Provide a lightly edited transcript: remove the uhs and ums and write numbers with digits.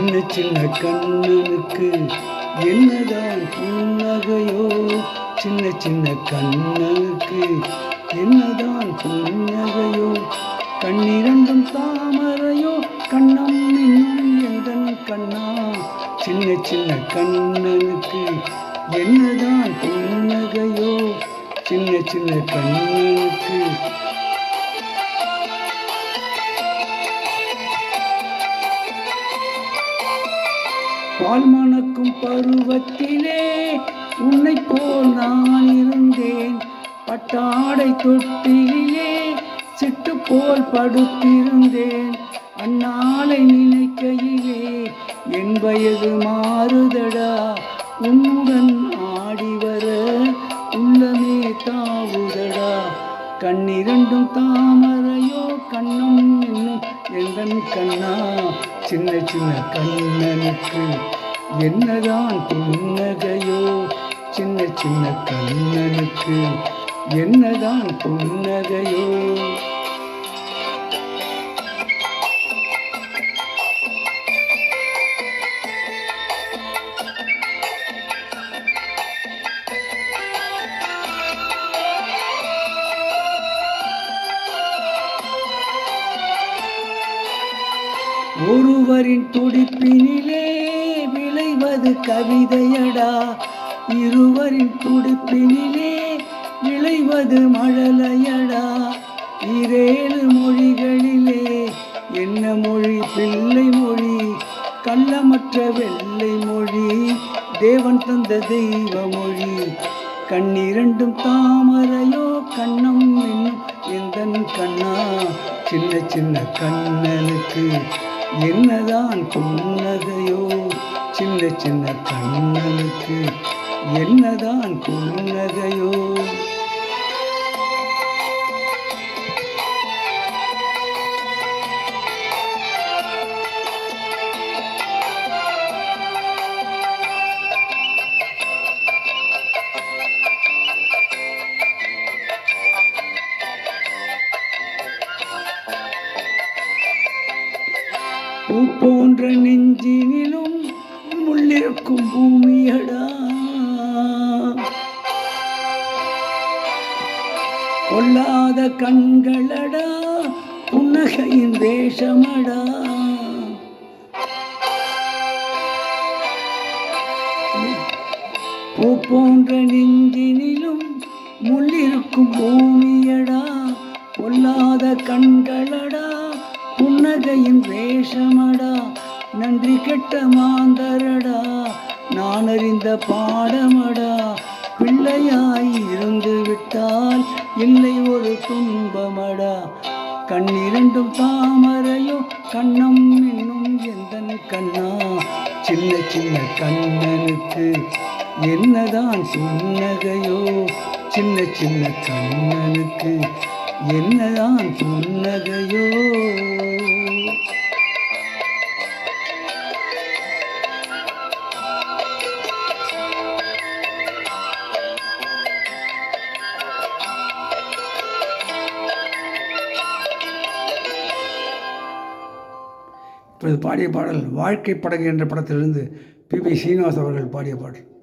சின்ன சின்ன கண்ணனுக்கு என்னதான் புன்னகையோ, சின்ன சின்ன கண்ணனுக்கு என்னதான் புன்னகையோ, கண்ணிரண்டும் தாமரையோ, கண்ணம் இன்னும் எந்தன் கண்ணா. சின்ன சின்ன கண்ணனுக்கு என்னதான் புன்னகையோ, சின்ன சின்ன கண்ணனுக்கு. பால் மணக்கும் பருவத்திலே உன்னை போல் நான் இருந்தேன். பட்டாடை தொட்டிலே சிட்டு போல் படுத்திருந்தேன். அந்நாளை நினைக்கையிலே என் வயது மாறுதடா. உன்னுடன் ஆடி வர உள்ளமே தாவுதடா. கண்ணிரண்டும் தாமரையோ, கண்ணம் இன்னும் எந்தன் கண்ணா. சின்ன சின்ன கண்ணனுக்கு என்னதான் புன்னகையோ, சின்ன சின்ன கண்ணனுக்கு என்னதான் புன்னகையோ. ஒருவரின் துடிப்பினிலே விளைவது கவிதையடா. இருவரின் துடிப்பினிலே விளைவது மழலையடா. இரேழு மொழிகளிலே என்ன மொழி பிள்ளை மொழி, கள்ளமற்ற வெள்ளை மொழி, தேவன் தந்த தெய்வ மொழி. கண்ணிரண்டும் தாமரையோ, கண்ணம் இன்னும் எந்தன் கண்ணா. சின்ன சின்ன கண்ணனுக்கு என்னதான் புன்னகையோ, சின்ன சின்ன கண்ணனுக்கு என்னதான் புன்னகையோ. பூ போன்ற நெஞ்சினிலும் முள்ளிருக்கும் பூமியடா. கொல்லாத கண்களடா, புன்னகையின் வேஷமடா. பூ போன்ற நெஞ்சினிலும் முள்ளிருக்கும் பூமியடா. கொல்லாத கண்களடா, புன்னகையின் வேஷமடா. நன்றி கெட்ட மாந்தரடா, நான் அறிந்த பாடமடா. பிள்ளையாய் இருந்து விட்டால் இல்லை ஒரு துன்பமடா. கண்ணிரண்டும் தாமரையோ, கண்ணம் இன்னும் எந்தன் கண்ணா. சின்ன சின்ன கண்ணனுக்கு என்னதான் புன்னகையோ, சின்ன சின்ன கண்ணனுக்கு என்னதான் புன்னகையோ. இப்பொழுது பாடிய பாடல் வாழ்க்கை படகு என்ற படத்திலிருந்து பி.பி. ஸ்ரீனிவாஸ் அவர்கள் பாடிய பாடல்.